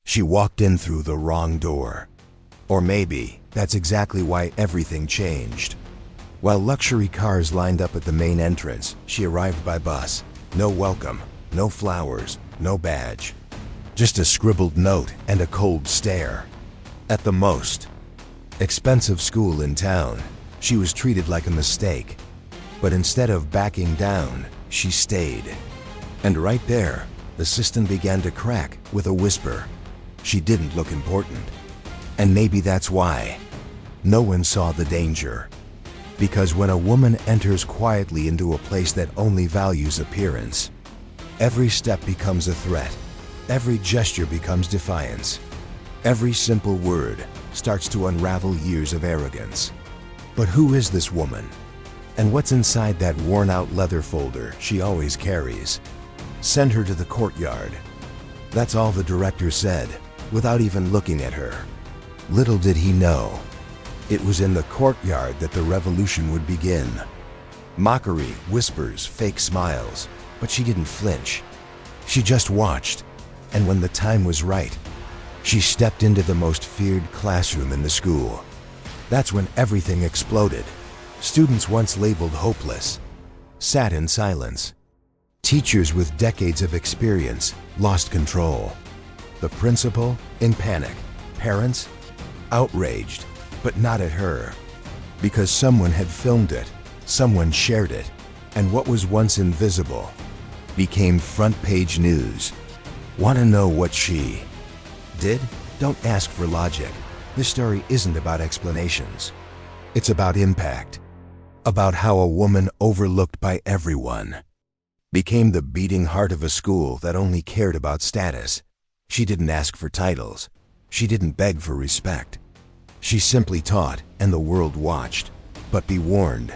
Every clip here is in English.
She walked in through the wrong door. Or maybe that's exactly why everything changed. While luxury cars lined up at the main entrance, she arrived by bus. No welcome, no flowers, no badge. Just a scribbled note and a cold stare. At the most expensive school in town, she was treated like a mistake. But instead of backing down, she stayed. And right there, the system began to crack with a whisper. She didn't look important. And maybe that's why no one saw the danger. Because when a woman enters quietly into a place that only values appearance, every step becomes a threat. Every gesture becomes defiance. Every simple word starts to unravel years of arrogance. But who is this woman? And what's inside that worn-out leather folder she always carries? Send her to the courtyard. That's all the director said, without even looking at her. Little did he know, it was in the courtyard that the revolution would begin. Mockery, whispers, fake smiles, but she didn't flinch. She just watched, and when the time was right, she stepped into the most feared classroom in the school. That's when everything exploded. Students once labeled hopeless sat in silence. Teachers with decades of experience lost control. The principal in panic. Parents outraged, but not at her. Because someone had filmed it, someone shared it, and what was once invisible became front-page news. Want to know what she did? Don't ask for logic. This story isn't about explanations. It's about impact. About how a woman overlooked by everyone became the beating heart of a school that only cared about status. She didn't ask for titles. She didn't beg for respect. She simply taught, and the world watched. But be warned,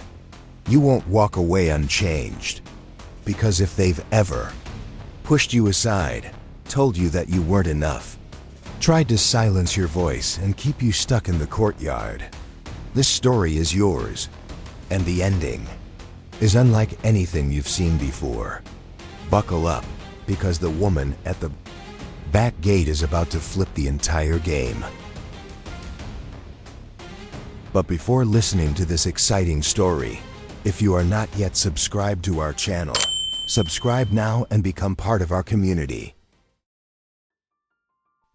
you won't walk away unchanged. Because if they've ever pushed you aside, told you that you weren't enough, tried to silence your voice and keep you stuck in the courtyard, this story is yours. And the ending is unlike anything you've seen before. Buckle up, because the woman at the back gate is about to flip the entire game. But before listening to this exciting story, if you are not yet subscribed to our channel, subscribe now and become part of our community.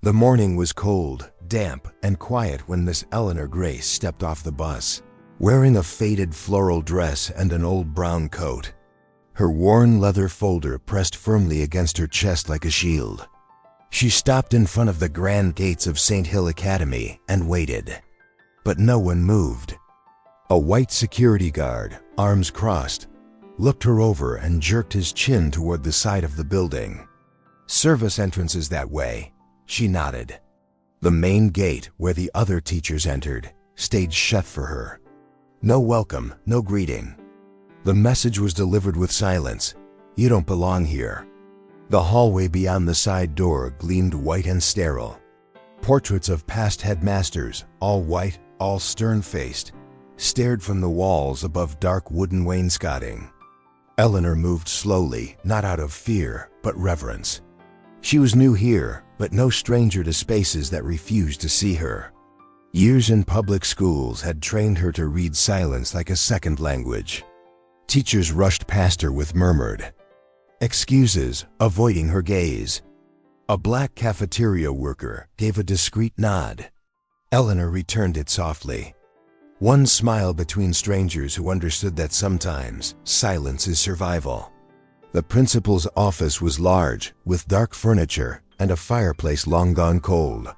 The morning was cold, damp, and quiet when Miss Eleanor Grace stepped off the bus, wearing a faded floral dress and an old brown coat. Her worn leather folder pressed firmly against her chest like a shield. She stopped in front of the grand gates of St. Hill Academy and waited. But no one moved. A white security guard, arms crossed, looked her over and jerked his chin toward the side of the building. Service entrances that way, she nodded. The main gate, where the other teachers entered, stayed shut for her. No welcome, no greeting. The message was delivered with silence. You don't belong here. The hallway beyond the side door gleamed white and sterile. Portraits of past headmasters, all white, all stern-faced, stared from the walls above dark wooden wainscoting. Eleanor moved slowly, not out of fear, but reverence. She was new here, but no stranger to spaces that refused to see her. Years in public schools had trained her to read silence like a second language. Teachers rushed past her with murmured excuses, avoiding her gaze. A black cafeteria worker gave a discreet nod. Eleanor returned it softly. One smile between strangers who understood that sometimes silence is survival. The principal's office was large, with dark furniture and a fireplace long gone cold.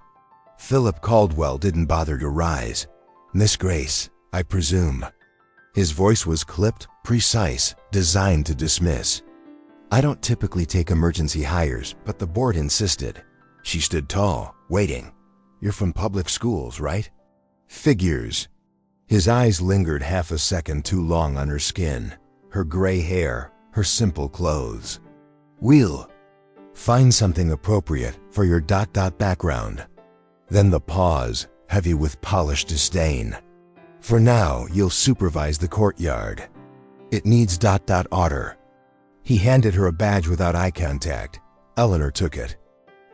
Philip Caldwell didn't bother to rise. Miss Grace, I presume. His voice was clipped, precise, designed to dismiss. I don't typically take emergency hires, but the board insisted. She stood tall, waiting. You're from public schools, right? Figures. His eyes lingered half a second too long on her skin, her gray hair, her simple clothes. We'll find something appropriate for your background. Then the pause, heavy with polished disdain. For now, you'll supervise the courtyard. It needs order. He handed her a badge without eye contact. Eleanor took it.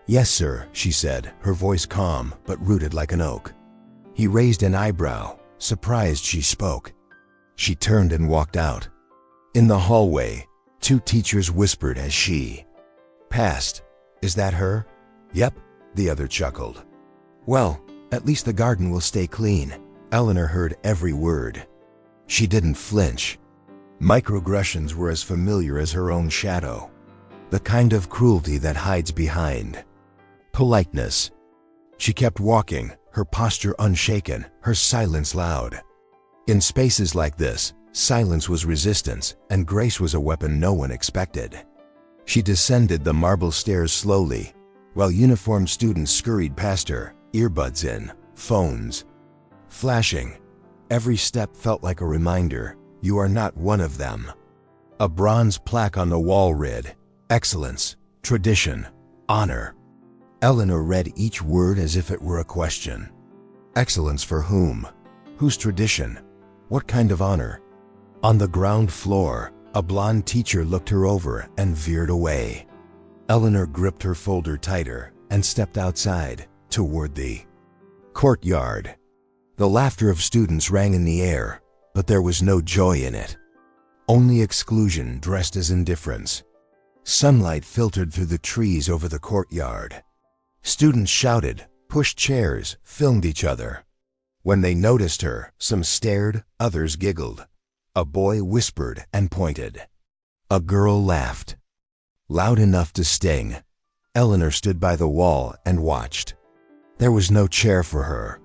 "Yes, sir," she said, her voice calm but rooted like an oak. He raised an eyebrow, surprised she spoke. She turned and walked out. In the hallway, two teachers whispered as she passed. "Is that her?" "Yep," the other chuckled. "Well, at least the garden will stay clean." Eleanor heard every word. She didn't flinch. Microaggressions were as familiar as her own shadow. The kind of cruelty that hides behind politeness. She kept walking, her posture unshaken, her silence loud. In spaces like this, silence was resistance, and grace was a weapon no one expected. She descended the marble stairs slowly, while uniformed students scurried past her, earbuds in, phones flashing. Every step felt like a reminder, you are not one of them. A bronze plaque on the wall read, "Excellence, Tradition, Honor." Eleanor read each word as if it were a question. Excellence for whom? Whose tradition? What kind of honor? On the ground floor, a blonde teacher looked her over and veered away. Eleanor gripped her folder tighter and stepped outside, toward the courtyard. The laughter of students rang in the air, but there was no joy in it. Only exclusion dressed as indifference. Sunlight filtered through the trees over the courtyard. Students shouted, pushed chairs, filmed each other. When they noticed her, some stared, others giggled. A boy whispered and pointed. A girl laughed. Loud enough to sting. Eleanor stood by the wall and watched. There was no chair for her.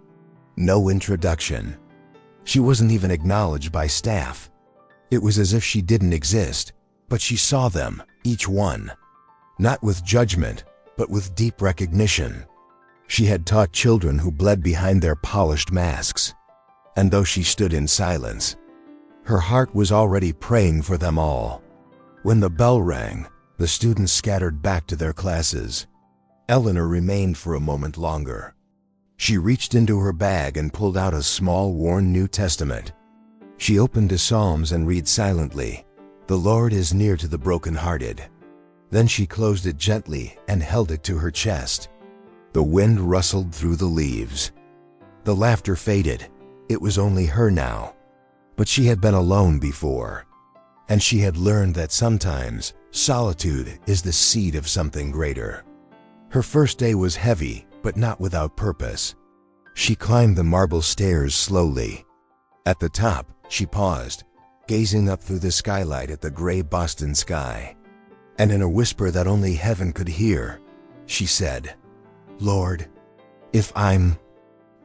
No introduction. She wasn't even acknowledged by staff. It was as if she didn't exist, but she saw them, each one. Not with judgment, but with deep recognition. She had taught children who bled behind their polished masks. And though she stood in silence, her heart was already praying for them all. When the bell rang, the students scattered back to their classes. Eleanor remained for a moment longer. She reached into her bag and pulled out a small, worn New Testament. She opened to Psalms and read silently, "The Lord is near to the brokenhearted." Then she closed it gently and held it to her chest. The wind rustled through the leaves. The laughter faded. It was only her now. But she had been alone before. And she had learned that sometimes solitude is the seed of something greater. Her first day was heavy, but not without purpose. She climbed the marble stairs slowly. At the top, she paused, gazing up through the skylight at the gray Boston sky. And in a whisper that only heaven could hear, she said, "Lord, if I'm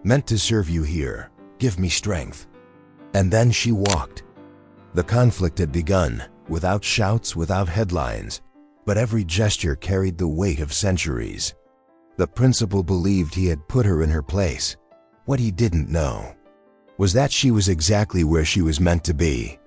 meant to serve you here, give me strength." And then she walked. The conflict had begun, without shouts, without headlines, but every gesture carried the weight of centuries. The principal believed he had put her in her place. What he didn't know was that she was exactly where she was meant to be.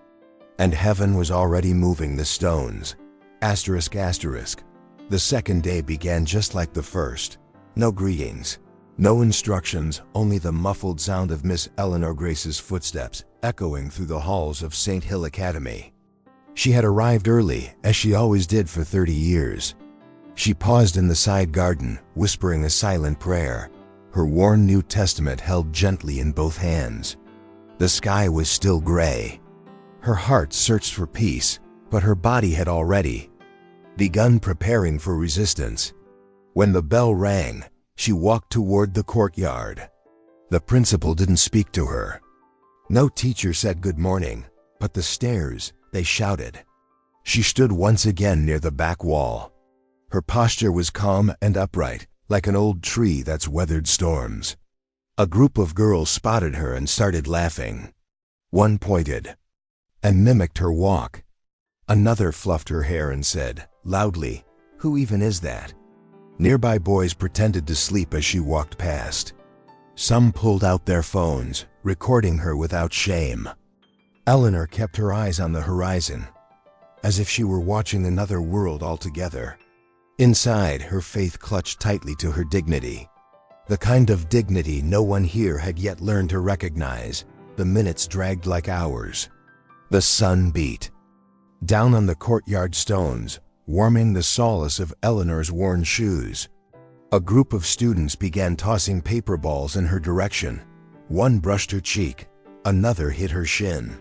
And heaven was already moving the stones. Asterisk, asterisk. The second day began just like the first. No greetings, no instructions, only the muffled sound of Miss Eleanor Grace's footsteps echoing through the halls of St. Hill Academy. She had arrived early, as she always did for 30 years. She paused in the side garden, whispering a silent prayer, her worn New Testament held gently in both hands. The sky was still gray. Her heart searched for peace, but her body had already begun preparing for resistance. When the bell rang, she walked toward the courtyard. The principal didn't speak to her. No teacher said good morning, but the stairs, they shouted. She stood once again near the back wall. Her posture was calm and upright, like an old tree that's weathered storms. A group of girls spotted her and started laughing. One pointed and mimicked her walk. Another fluffed her hair and said, loudly, "Who even is that?" Nearby boys pretended to sleep as she walked past. Some pulled out their phones, recording her without shame. Eleanor kept her eyes on the horizon, as if she were watching another world altogether. Inside, her faith clutched tightly to her dignity. The kind of dignity no one here had yet learned to recognize. The minutes dragged like hours. The sun beat down on the courtyard stones, warming the solace of Eleanor's worn shoes. A group of students began tossing paper balls in her direction. One brushed her cheek, another hit her shin.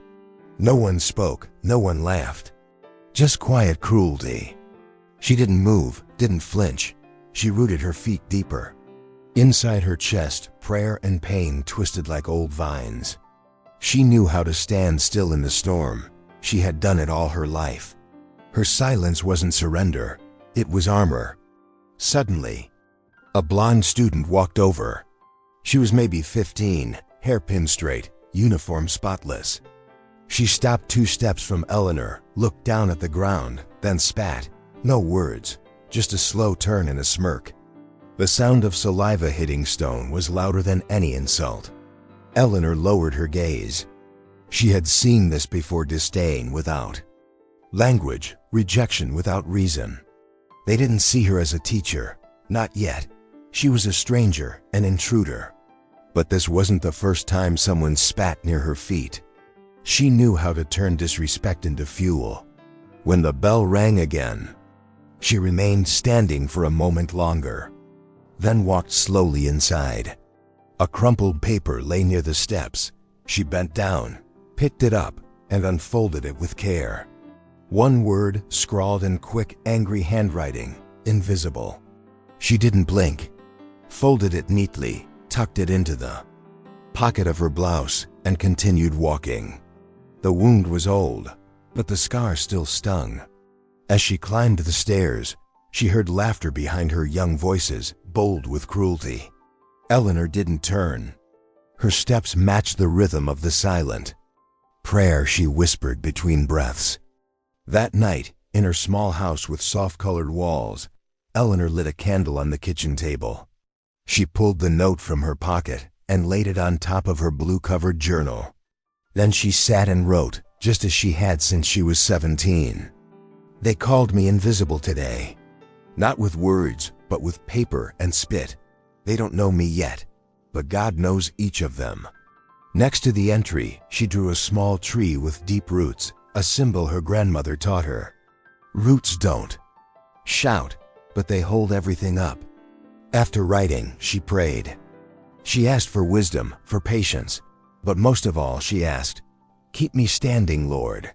No one spoke, no one laughed. Just quiet cruelty. She didn't move, didn't flinch. She rooted her feet deeper. Inside her chest, prayer and pain twisted like old vines. She knew how to stand still in the storm. She had done it all her life. Her silence wasn't surrender, it was armor. Suddenly, a blonde student walked over. She was maybe 15, hairpin straight, uniform spotless. She stopped 2 steps from Eleanor, looked down at the ground, then spat. No words, just a slow turn and a smirk. The sound of saliva hitting stone was louder than any insult. Eleanor lowered her gaze. She had seen this before: disdain without language, rejection without reason. They didn't see her as a teacher, not yet. She was a stranger, an intruder. But this wasn't the first time someone spat near her feet. She knew how to turn disrespect into fuel. When the bell rang again, she remained standing for a moment longer, then walked slowly inside. A crumpled paper lay near the steps. She bent down, picked it up, and unfolded it with care. One word scrawled in quick, angry handwriting: invisible. She didn't blink, folded it neatly, tucked it into the pocket of her blouse, and continued walking. The wound was old, but the scar still stung. As she climbed the stairs, she heard laughter behind her, young voices, bold with cruelty. Eleanor didn't turn. Her steps matched the rhythm of the silent prayer she whispered between breaths. That night, in her small house with soft-colored walls, Eleanor lit a candle on the kitchen table. She pulled the note from her pocket and laid it on top of her blue-covered journal. Then she sat and wrote, just as she had since she was 17. They called me invisible today. Not with words, but with paper and spit. They don't know me yet, but God knows each of them. Next to the entry, she drew a small tree with deep roots, a symbol her grandmother taught her. Roots don't shout, but they hold everything up. After writing, she prayed. She asked for wisdom, for patience, but most of all she asked, "Keep me standing, Lord."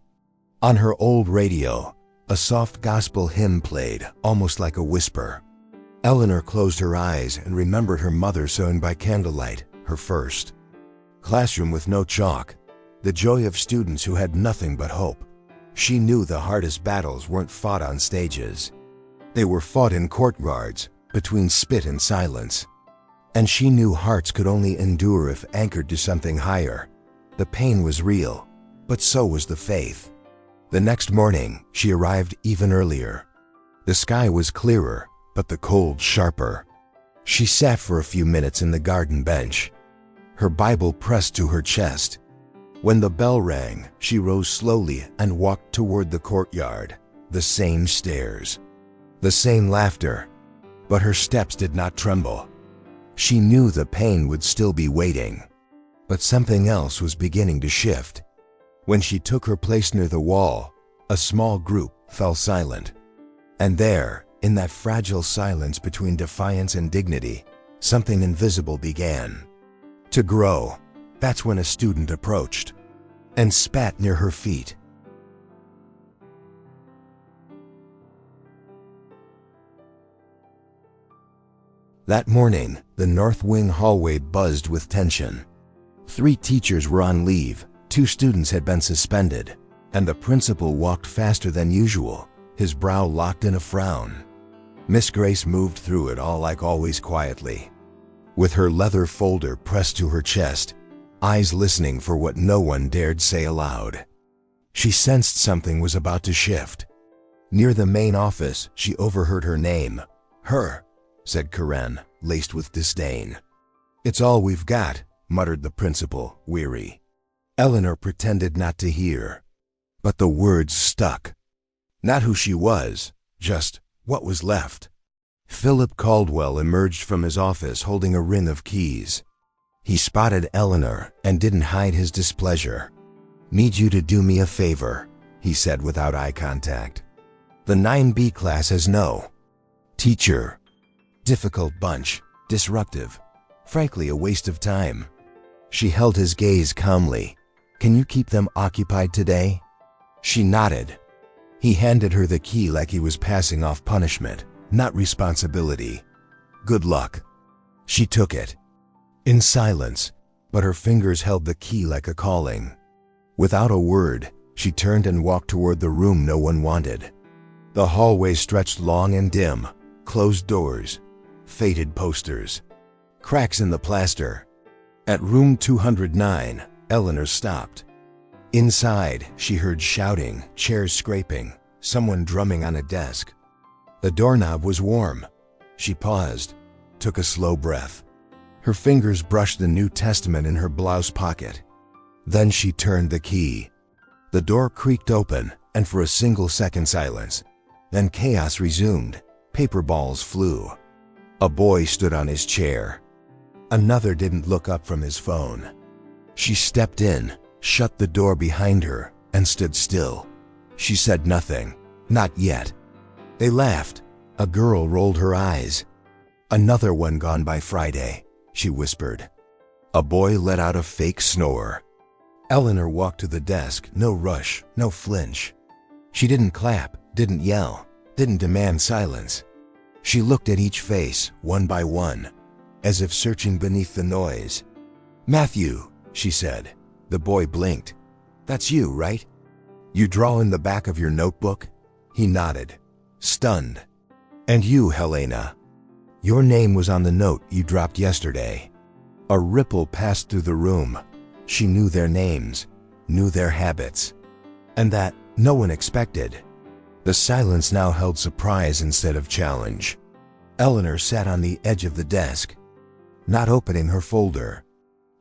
On her old radio, a soft gospel hymn played, almost like a whisper. Eleanor closed her eyes and remembered her mother sewing by candlelight, her first classroom with no chalk, the joy of students who had nothing but hope. She knew the hardest battles weren't fought on stages. They were fought in courtyards, between spit and silence. And she knew hearts could only endure if anchored to something higher. The pain was real, but so was the faith. The next morning, she arrived even earlier. The sky was clearer, but the cold sharper. She sat for a few minutes in the garden bench, her Bible pressed to her chest. When the bell rang, she rose slowly and walked toward the courtyard. The same stairs, the same laughter, but her steps did not tremble. She knew the pain would still be waiting, but something else was beginning to shift. When she took her place near the wall, a small group fell silent. And there, in that fragile silence between defiance and dignity, something invisible began to grow. That's when a student approached and spat near her feet. That morning, the North Wing hallway buzzed with tension. 3 teachers were on leave, 2 students had been suspended, and the principal walked faster than usual, his brow locked in a frown. Miss Grace moved through it all like always quietly, with her leather folder pressed to her chest, eyes listening for what no one dared say aloud. She sensed something was about to shift. Near the main office, she overheard her name. "Her," said Karen, laced with disdain. "It's all we've got," muttered the principal, weary. Eleanor pretended not to hear, but the words stuck. Not who she was, just what was left. Philip Caldwell emerged from his office holding a ring of keys. He spotted Eleanor and didn't hide his displeasure. "Need you to do me a favor," he said without eye contact. "The 9B class has no teacher. Difficult bunch, disruptive, frankly a waste of time. She held his gaze calmly. Can you keep them occupied today? She nodded. He handed her the key like he was passing off punishment, not responsibility. Good luck. She took it. In silence, but her fingers held the key like a calling. Without a word, she turned and walked toward the room no one wanted. The hallway stretched long and dim, closed doors, faded posters, cracks in the plaster. At room 209, Eleanor stopped. Inside, she heard shouting, chairs scraping, someone drumming on a desk. The doorknob was warm. She paused, took a slow breath. Her fingers brushed the New Testament in her blouse pocket. Then she turned the key. The door creaked open, and for a single second silence. Then chaos resumed. Paper balls flew. A boy stood on his chair. Another didn't look up from his phone. She stepped in, shut the door behind her, and stood still. She said nothing. Not yet. They laughed. A girl rolled her eyes. Another one gone by Friday, she whispered. A boy let out a fake snore. Eleanor walked to the desk, no rush, no flinch. She didn't clap, didn't yell, didn't demand silence. She looked at each face, one by one, as if searching beneath the noise. Matthew, she said. The boy blinked. That's you, right? You draw in the back of your notebook? He nodded, stunned. And you, Helena. Your name was on the note you dropped yesterday. A ripple passed through the room. She knew their names, knew their habits. And that no one expected. The silence now held surprise instead of challenge. Eleanor sat on the edge of the desk, not opening her folder.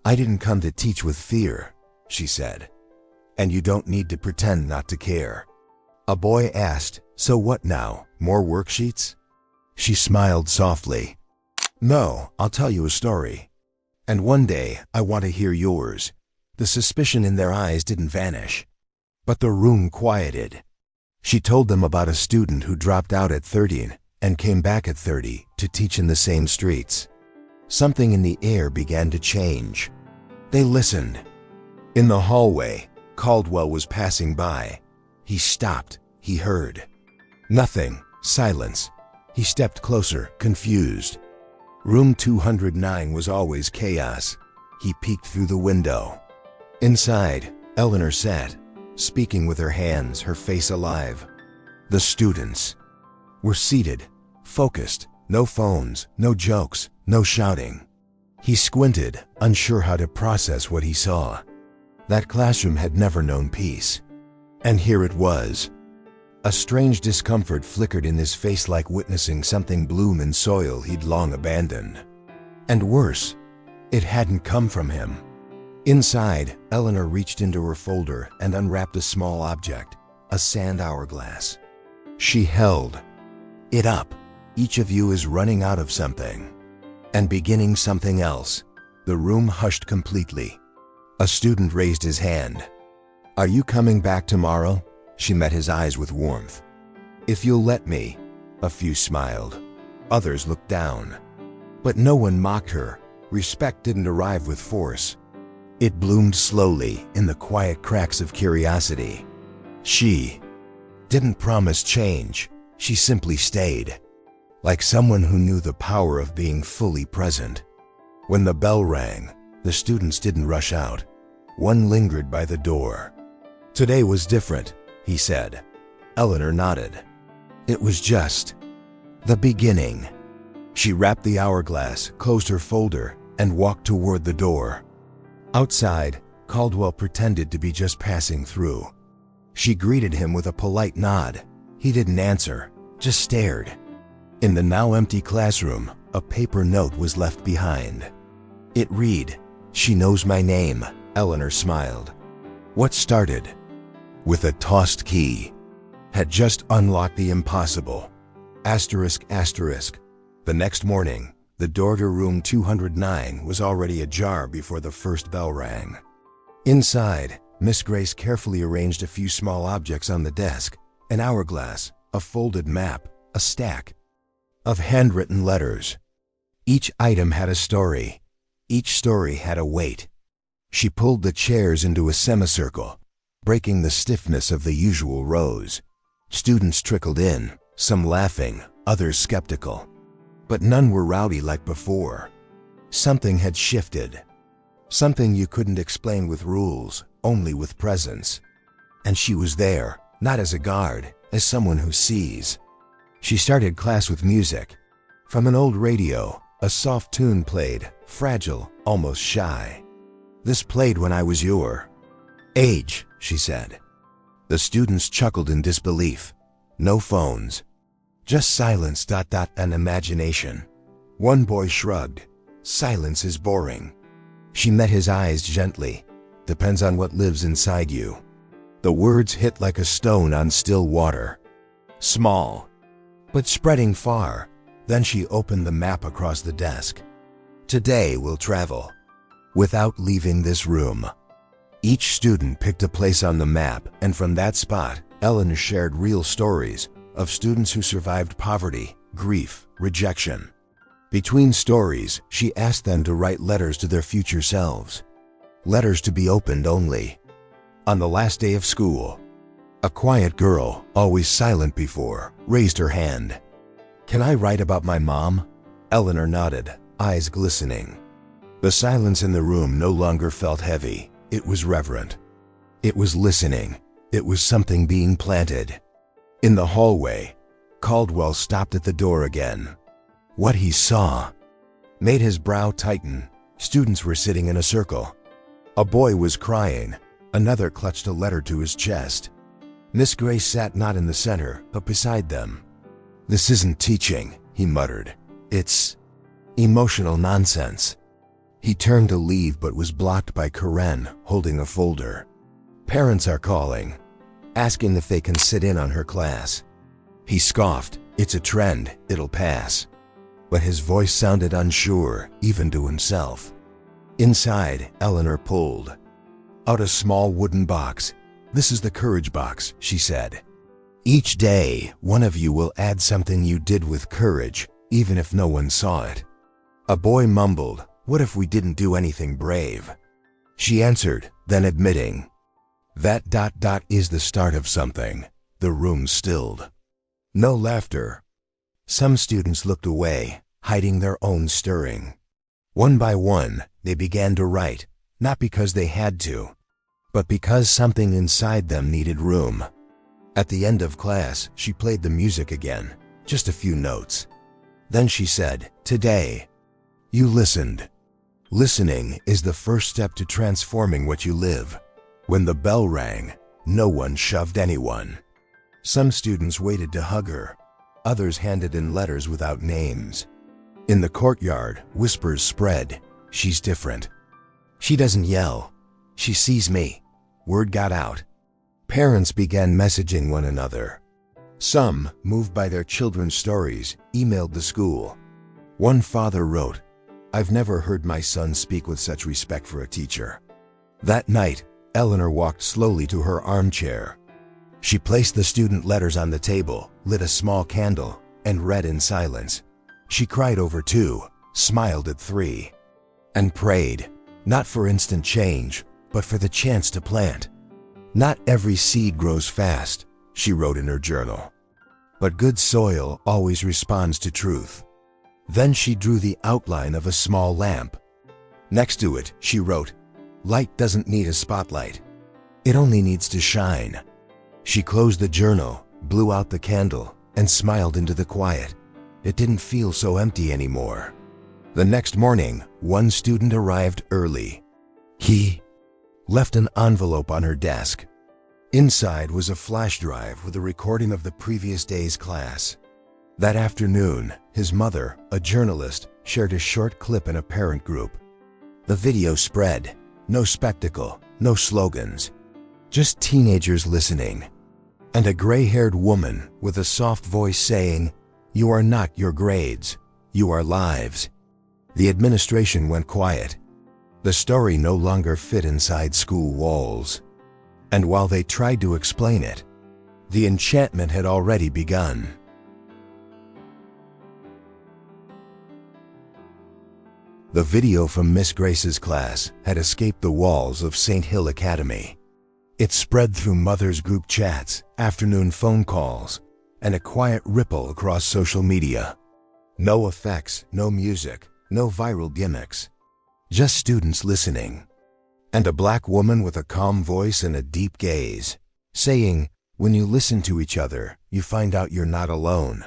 I didn't come to teach with fear, she said. And you don't need to pretend not to care. A boy asked, so what now, more worksheets? She smiled softly. No, I'll tell you a story. And one day, I want to hear yours. The suspicion in their eyes didn't vanish. But the room quieted. She told them about a student who dropped out at 13 and came back at 30 to teach in the same streets. Something in the air began to change. They listened. In the hallway, Caldwell was passing by. He stopped. He heard. Nothing. Silence. He stepped closer, confused. Room 209 was always chaos. He peeked through the window. Inside, Eleanor sat, speaking with her hands, her face alive. The students were seated, focused, no phones, no jokes, no shouting. He squinted, unsure how to process what he saw. That classroom had never known peace. And here it was. A strange discomfort flickered in his face like witnessing something bloom in soil he'd long abandoned. And worse, it hadn't come from him. Inside, Eleanor reached into her folder and unwrapped a small object, a sand hourglass. She held it up. Each of you is running out of something and beginning something else. The room hushed completely. A student raised his hand. Are you coming back tomorrow? She met his eyes with warmth. If you'll let me. A few smiled. Others looked down. But no one mocked her. Respect didn't arrive with force. It bloomed slowly in the quiet cracks of curiosity. She didn't promise change. She simply stayed, like someone who knew the power of being fully present. When the bell rang, the students didn't rush out. One lingered by the door. Today was different, he said. Eleanor nodded. It was just the beginning. She wrapped the hourglass, closed her folder, and walked toward the door. Outside, Caldwell pretended to be just passing through. She greeted him with a polite nod. He didn't answer, just stared. In the now empty classroom, a paper note was left behind. It read, "She knows my name," Eleanor smiled. What started with a tossed key had just unlocked the impossible. Asterisk, asterisk. The next morning, the door to room 209 was already ajar before the first bell rang. Inside, Miss Grace carefully arranged a few small objects on the desk, an hourglass, a folded map, a stack of handwritten letters. Each item had a story. Each story had a weight. She pulled the chairs into a semicircle, breaking the stiffness of the usual rows. Students trickled in, some laughing, others skeptical. But none were rowdy like before. Something had shifted. Something you couldn't explain with rules, only with presence. And she was there, not as a guard, as someone who sees. She started class with music. From an old radio, a soft tune played, fragile, almost shy. "This played when I was your age," she said. The students chuckled in disbelief. No phones. Just silence, and imagination. One boy shrugged. "Silence is boring." She met his eyes gently. "Depends on what lives inside you." The words hit like a stone on still water. Small, but spreading far. Then she opened the map across the desk. "Today we'll travel without leaving this room." Each student picked a place on the map, and from that spot, Eleanor shared real stories of students who survived poverty, grief, rejection. Between stories, she asked them to write letters to their future selves. Letters to be opened only. On the last day of school, a quiet girl, always silent before, raised her hand. "Can I write about my mom?" Eleanor nodded, eyes glistening. The silence in the room no longer felt heavy. It was reverent. It was listening. It was something being planted. In the hallway, Caldwell stopped at the door again. What he saw made his brow tighten. Students were sitting in a circle. A boy was crying. Another clutched a letter to his chest. Miss Gray sat not in the center, but beside them. "This isn't teaching," he muttered. "It's emotional nonsense." He turned to leave but was blocked by Karen, holding a folder. "Parents are calling, asking if they can sit in on her class." He scoffed. "It's a trend, it'll pass." But his voice sounded unsure, even to himself. Inside, Eleanor pulled out a small wooden box. "This is the courage box," she said. "Each day, one of you will add something you did with courage, even if no one saw it." A boy mumbled, "What if we didn't do anything brave?" She answered, then admitting, "That is the start of something." The room stilled. No laughter. Some students looked away, hiding their own stirring. One by one, they began to write, not because they had to, but because something inside them needed room. At the end of class, she played the music again, just a few notes. Then she said, "Today, you listened." Listening is the first step to transforming what you live. When the bell rang, no one shoved anyone. Some students waited to hug her. Others handed in letters without names. In the courtyard, whispers spread. "She's different. She doesn't yell. She sees me." Word got out. Parents began messaging one another. Some, moved by their children's stories, emailed the school. One father wrote, "I've never heard my son speak with such respect for a teacher." That night, Eleanor walked slowly to her armchair. She placed the student letters on the table, lit a small candle, and read in silence. She cried over 2, smiled at 3, and prayed, not for instant change, but for the chance to plant. "Not every seed grows fast," she wrote in her journal. "But good soil always responds to truth." Then she drew the outline of a small lamp. Next to it, she wrote, "Light doesn't need a spotlight. It only needs to shine." She closed the journal, blew out the candle, and smiled into the quiet. It didn't feel so empty anymore. The next morning, one student arrived early. He left an envelope on her desk. Inside was a flash drive with a recording of the previous day's class. That afternoon, his mother, a journalist, shared a short clip in a parent group. The video spread. No spectacle, no slogans. Just teenagers listening. And a gray-haired woman with a soft voice saying, "You are not your grades. You are lives." The administration went quiet. The story no longer fit inside school walls. And while they tried to explain it, the enchantment had already begun. The video from Miss Grace's class had escaped the walls of St. Hill Academy. It spread through mothers' group chats, afternoon phone calls, and a quiet ripple across social media. No effects, no music, no viral gimmicks. Just students listening. And a black woman with a calm voice and a deep gaze, saying, "When you listen to each other, you find out you're not alone."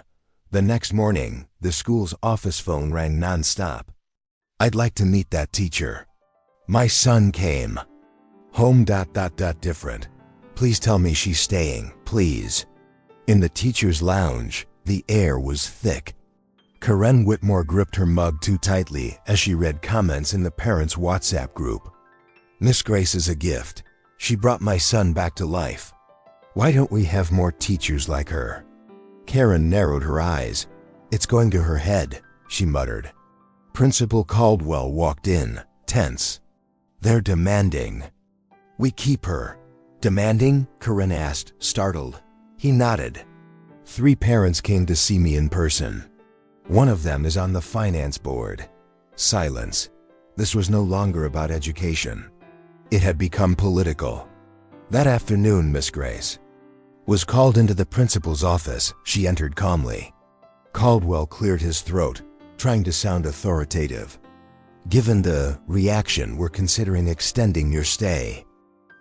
The next morning, the school's office phone rang nonstop. "I'd like to meet that teacher. My son came. Home ... different. Please tell me she's staying, please." In the teacher's lounge, the air was thick. Karen Whitmore gripped her mug too tightly as she read comments in the parents' WhatsApp group. "Miss Grace is a gift. She brought my son back to life. Why don't we have more teachers like her?" Karen narrowed her eyes. "It's going to her head," she muttered. Principal Caldwell walked in, tense. "They're demanding." "We keep her." "Demanding?" Karen asked, startled. He nodded. 3 parents came to see me in person. One of them is on the finance board. Silence. This was no longer about education. It had become political. That afternoon, Miss Grace was called into the principal's office. She entered calmly. Caldwell cleared his throat, trying to sound authoritative. "Given the reaction, we're considering extending your stay."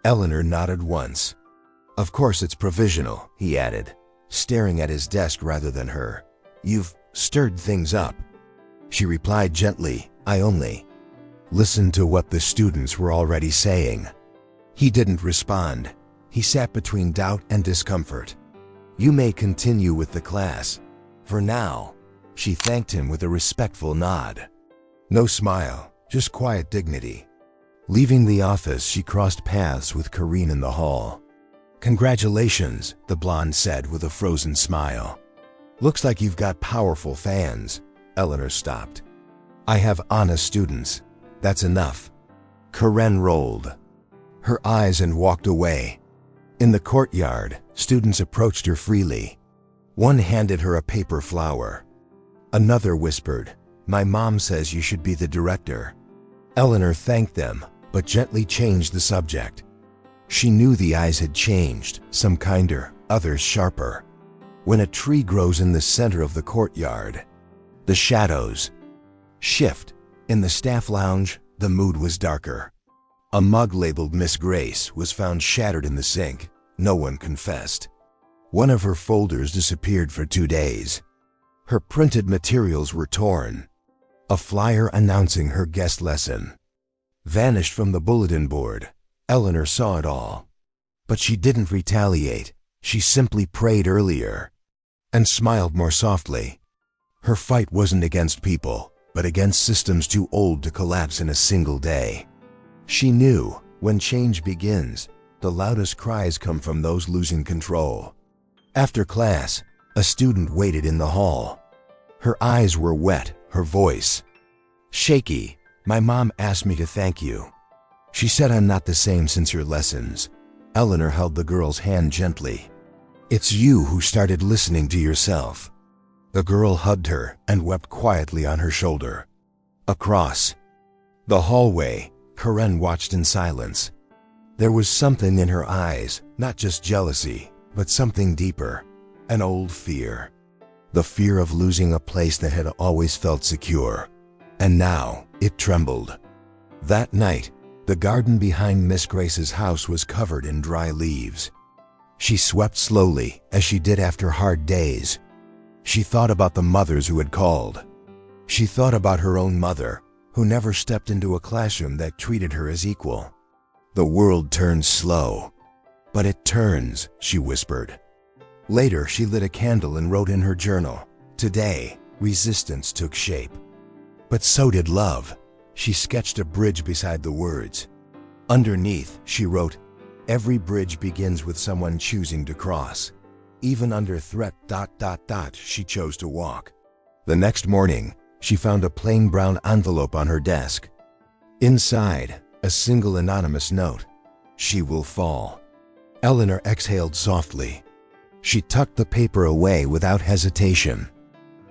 Eleanor nodded once. "Of course it's provisional," he added, staring at his desk rather than her. "You've stirred things up." She replied gently, "I only listened to what the students were already saying." He didn't respond. He sat between doubt and discomfort. "You may continue with the class. For now." She thanked him with a respectful nod. No smile, just quiet dignity. Leaving the office, she crossed paths with Karine in the hall. "Congratulations," the blonde said with a frozen smile. "Looks like you've got powerful fans." Eleanor stopped. "I have honest students. That's enough." Karen rolled her eyes and walked away. In the courtyard, students approached her freely. One handed her a paper flower. Another whispered, "My mom says you should be the director." Eleanor thanked them, but gently changed the subject. She knew the eyes had changed, some kinder, others sharper. When a tree grows in the center of the courtyard, the shadows shift. In the staff lounge, the mood was darker. A mug labeled Miss Grace was found shattered in the sink. No one confessed. One of her folders disappeared for 2 days. Her printed materials were torn. A flyer announcing her guest lesson vanished from the bulletin board. Eleanor saw it all. But she didn't retaliate. She simply prayed earlier and smiled more softly. Her fight wasn't against people, but against systems too old to collapse in a single day. She knew, when change begins, the loudest cries come from those losing control. After class, a student waited in the hall. Her eyes were wet, her voice shaky. "My mom asked me to thank you. She said I'm not the same since your lessons." Eleanor held the girl's hand gently. "It's you who started listening to yourself." The girl hugged her and wept quietly on her shoulder. Across the hallway, Karen watched in silence. There was something in her eyes, not just jealousy, but something deeper, an old fear. The fear of losing a place that had always felt secure. And now, it trembled. That night, the garden behind Miss Grace's house was covered in dry leaves. She swept slowly, as she did after hard days. She thought about the mothers who had called. She thought about her own mother, who never stepped into a classroom that treated her as equal. "The world turns slow." "But it turns," she whispered. Later, she lit a candle and wrote in her journal, "Today, resistance took shape. But so did love." She sketched a bridge beside the words. Underneath, she wrote, "Every bridge begins with someone choosing to cross. Even under threat ... she chose to walk." The next morning, she found a plain brown envelope on her desk. Inside, a single anonymous note. "She will fall." Eleanor exhaled softly. She tucked the paper away without hesitation,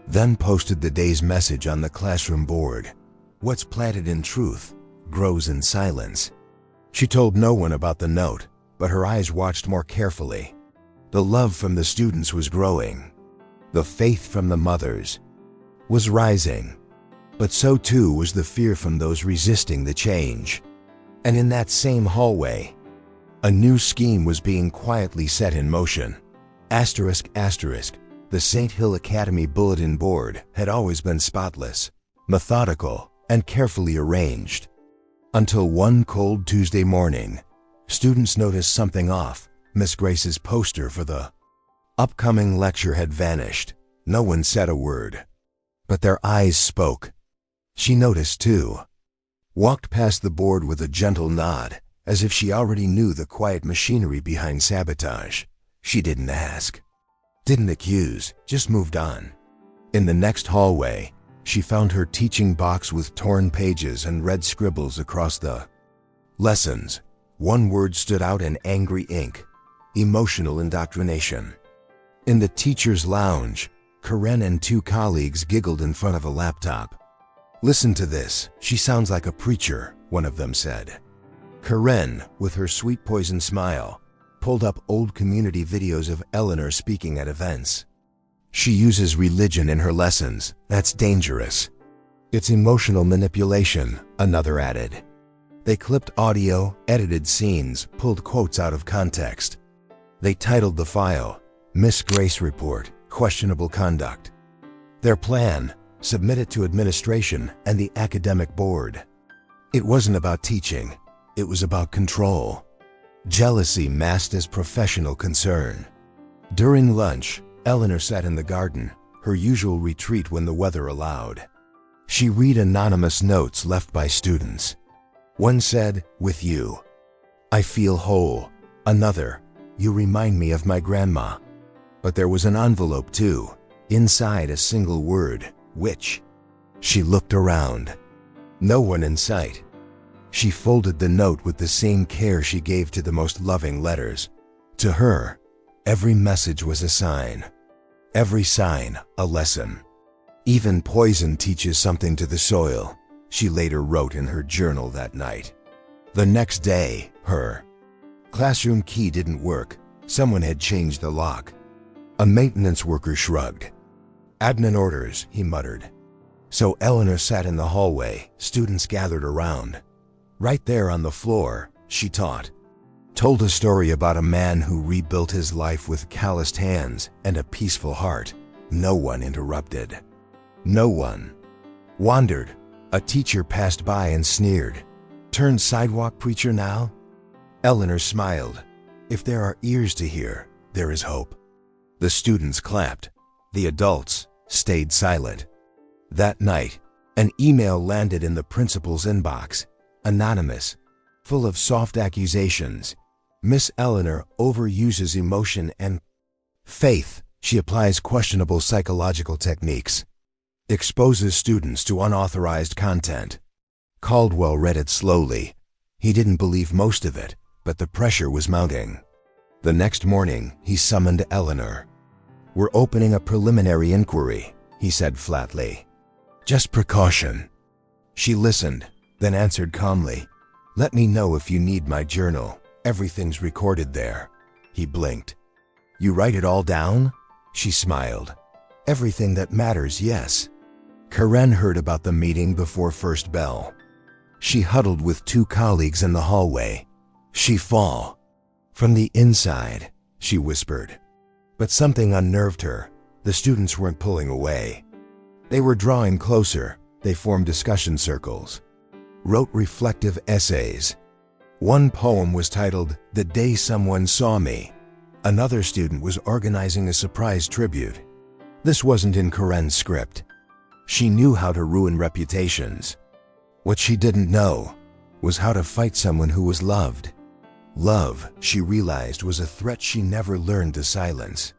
then posted the day's message on the classroom board. What's planted in truth grows in silence. She told no one about the note, but her eyes watched more carefully. The love from the students was growing. The faith from the mothers was rising. But so too was the fear from those resisting the change. And in that same hallway, a new scheme was being quietly set in motion. Asterisk, asterisk. The St. Hill Academy bulletin board had always been spotless, methodical, and carefully arranged. Until one cold Tuesday morning, students noticed something off. Miss Grace's poster for the upcoming lecture had vanished. No one said a word, but their eyes spoke. She noticed too. Walked past the board with a gentle nod, as if she already knew the quiet machinery behind sabotage. She didn't ask, didn't accuse, just moved on. In the next hallway, she found her teaching box with torn pages and red scribbles across the lessons. One word stood out in angry ink: emotional indoctrination. In the teacher's lounge, Karen and two colleagues giggled in front of a laptop. "Listen to this, she sounds like a preacher," one of them said. Karen, with her sweet poison smile, pulled up old community videos of Eleanor speaking at events. "She uses religion in her lessons. That's dangerous." "It's emotional manipulation," another added. They clipped audio, edited scenes, pulled quotes out of context. They titled the file, "Miss Grace Report, Questionable Conduct." Their plan: submit it to administration and the academic board. It wasn't about teaching, it was about control. Jealousy masked as professional concern. During lunch, Eleanor sat in the garden, her usual retreat when the weather allowed. She read anonymous notes left by students. One said, "With you, I feel whole." Another, "You remind me of my grandma." But there was an envelope too, inside a single word: "Which?" She looked around. No one in sight. She folded the note with the same care she gave to the most loving letters. To her, every message was a sign. Every sign, a lesson. "Even poison teaches something to the soil," she later wrote in her journal that night. The next day, her classroom key didn't work. Someone had changed the lock. A maintenance worker shrugged. "Admin orders," he muttered. So Eleanor sat in the hallway, students gathered around. Right there on the floor, she taught. Told a story about a man who rebuilt his life with calloused hands and a peaceful heart. No one interrupted. No one. Wandered. A teacher passed by and sneered. "Turned sidewalk preacher now?" Eleanor smiled. If there are ears to hear, there is hope. The students clapped. The adults stayed silent. That night, an email landed in the principal's inbox. Anonymous. Full of soft accusations. "Miss Eleanor overuses emotion and faith. She applies questionable psychological techniques. Exposes students to unauthorized content." Caldwell read it slowly. He didn't believe most of it, but the pressure was mounting. The next morning, he summoned Eleanor. "We're opening a preliminary inquiry," he said flatly. "Just precaution." She listened, then answered calmly, "Let me know if you need my journal. Everything's recorded there." He blinked. "You write it all down?" She smiled. "Everything that matters, yes." Karen heard about the meeting before first bell. She huddled with two colleagues in the hallway. "She fall." "From the inside," she whispered. But something unnerved her. The students weren't pulling away. They were drawing closer. They formed discussion circles. Wrote reflective essays. One poem was titled, "The Day Someone Saw Me." Another student was organizing a surprise tribute. This wasn't in Karen's script. She knew how to ruin reputations. What she didn't know was how to fight someone who was loved. Love, she realized, was a threat she never learned to silence.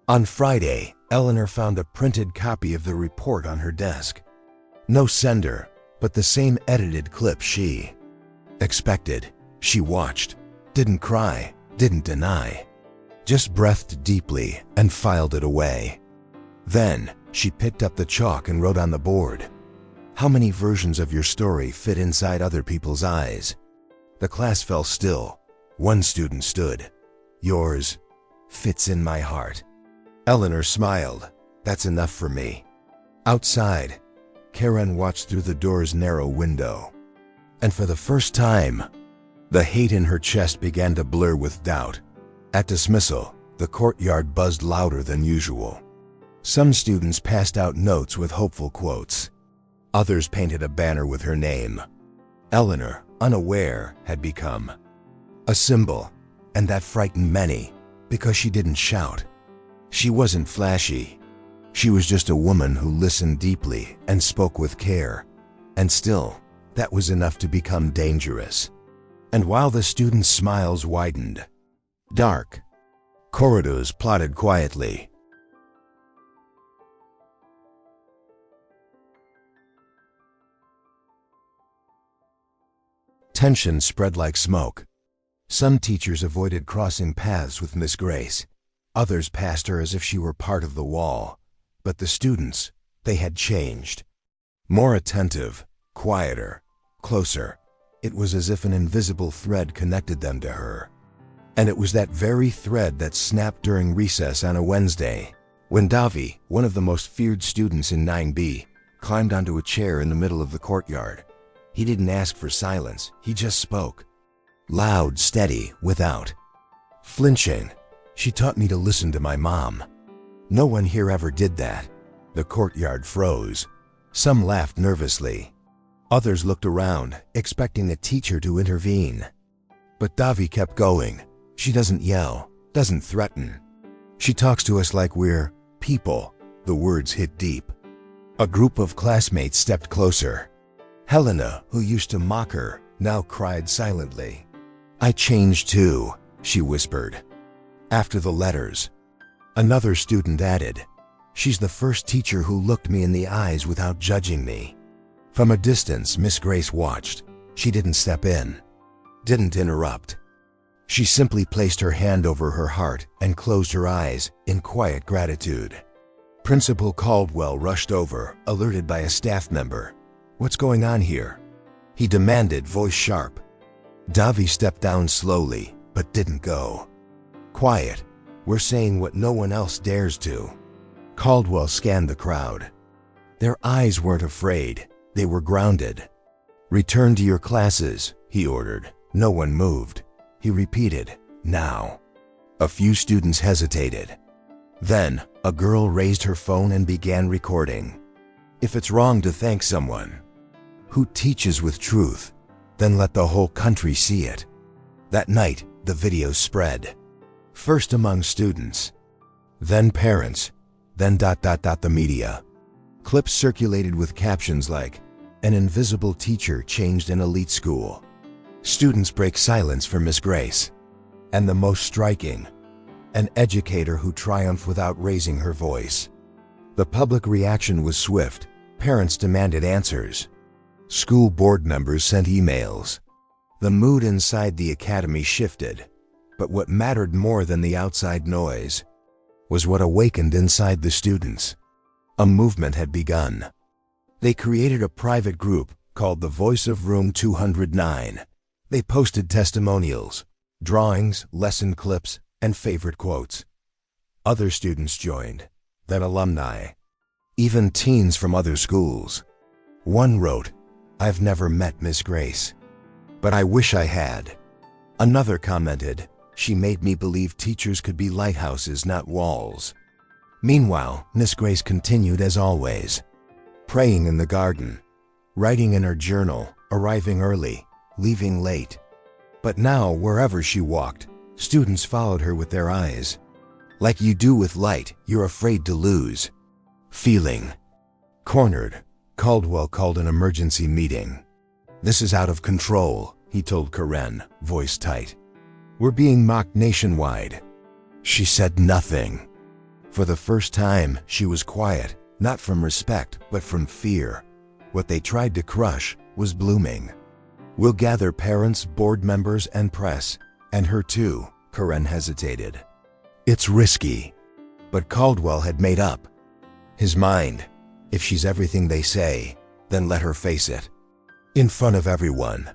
On Friday, Eleanor found a printed copy of the report on her desk. No sender, but the same edited clip she expected. She watched, didn't cry, didn't deny, just breathed deeply and filed it away. Then, she picked up the chalk and wrote on the board, How many versions of your story fit inside other people's eyes? The class fell still. One student stood. Yours fits in my heart. Eleanor smiled. That's enough for me. Outside, Karen watched through the door's narrow window. And for the first time, the hate in her chest began to blur with doubt. At dismissal, the courtyard buzzed louder than usual. Some students passed out notes with hopeful quotes. Others painted a banner with her name. Eleanor, unaware, had become a symbol, and that frightened many because she didn't shout. She wasn't flashy. She was just a woman who listened deeply and spoke with care. And still, that was enough to become dangerous. And while the students' smiles widened, dark corridors plotted quietly. Tension spread like smoke. Some teachers avoided crossing paths with Miss Grace. Others passed her as if she were part of the wall. But the students, they had changed. More attentive, quieter, closer. It was as if an invisible thread connected them to her. And it was that very thread that snapped during recess on a Wednesday, when Davi, one of the most feared students in 9B, climbed onto a chair in the middle of the courtyard. He didn't ask for silence, he just spoke. Loud, steady, without flinching. She taught me to listen to my mom. No one here ever did that. The courtyard froze. Some laughed nervously. Others looked around, expecting a teacher to intervene. But Davi kept going. She doesn't yell, doesn't threaten. She talks to us like we're people. The words hit deep. A group of classmates stepped closer. Helena, who used to mock her, now cried silently. I changed too, she whispered. After the letters, another student added, she's the first teacher who looked me in the eyes without judging me. From a distance, Miss Grace watched. She didn't step in, didn't interrupt. She simply placed her hand over her heart and closed her eyes in quiet gratitude. Principal Caldwell rushed over, alerted by a staff member. What's going on here? He demanded, voice sharp. Davi stepped down slowly, but didn't go. Quiet. We're saying what no one else dares to. Caldwell scanned the crowd. Their eyes weren't afraid. They were grounded. Return to your classes, he ordered. No one moved. He repeated, now. A few students hesitated. Then, a girl raised her phone and began recording. If it's wrong to thank someone who teaches with truth, then let the whole country see it. That night, the video spread. First among students, then parents, then the media. Clips circulated with captions like, an invisible teacher changed an elite school. Students break silence for Miss Grace. And the most striking, an educator who triumphed without raising her voice. The public reaction was swift. Parents demanded answers. School board members sent emails. The mood inside the academy shifted. But what mattered more than the outside noise was what awakened inside the students. A movement had begun. They created a private group called the Voice of Room 209. They posted testimonials, drawings, lesson clips, and favorite quotes. Other students joined, then alumni, even teens from other schools. One wrote, I've never met Miss Grace, but I wish I had. Another commented, she made me believe teachers could be lighthouses, not walls. Meanwhile, Miss Grace continued as always, praying in the garden, writing in her journal, arriving early, leaving late. But now, wherever she walked, students followed her with their eyes. Like you do with light, you're afraid to lose. Feeling cornered, Caldwell called an emergency meeting. This is out of control, he told Karen, voice tight. We're being mocked nationwide. She said nothing. For the first time, she was quiet, not from respect, but from fear. What they tried to crush was blooming. We'll gather parents, board members, and press, and her too, Karen hesitated. It's risky. But Caldwell had made up his mind. If she's everything they say, then let her face it. In front of everyone.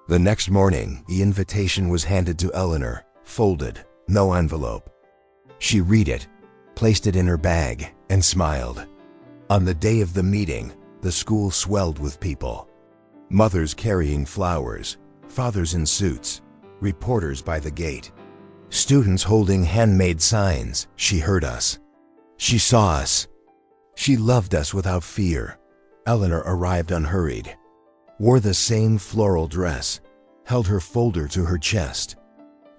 The next morning, the invitation was handed to Eleanor, folded, no envelope. She read it, placed it in her bag, and smiled. On the day of the meeting, the school swelled with people. Mothers carrying flowers, fathers in suits, reporters by the gate. Students holding handmade signs. She heard us. She saw us. She loved us without fear. Eleanor arrived unhurried. Wore the same floral dress. Held her folder to her chest.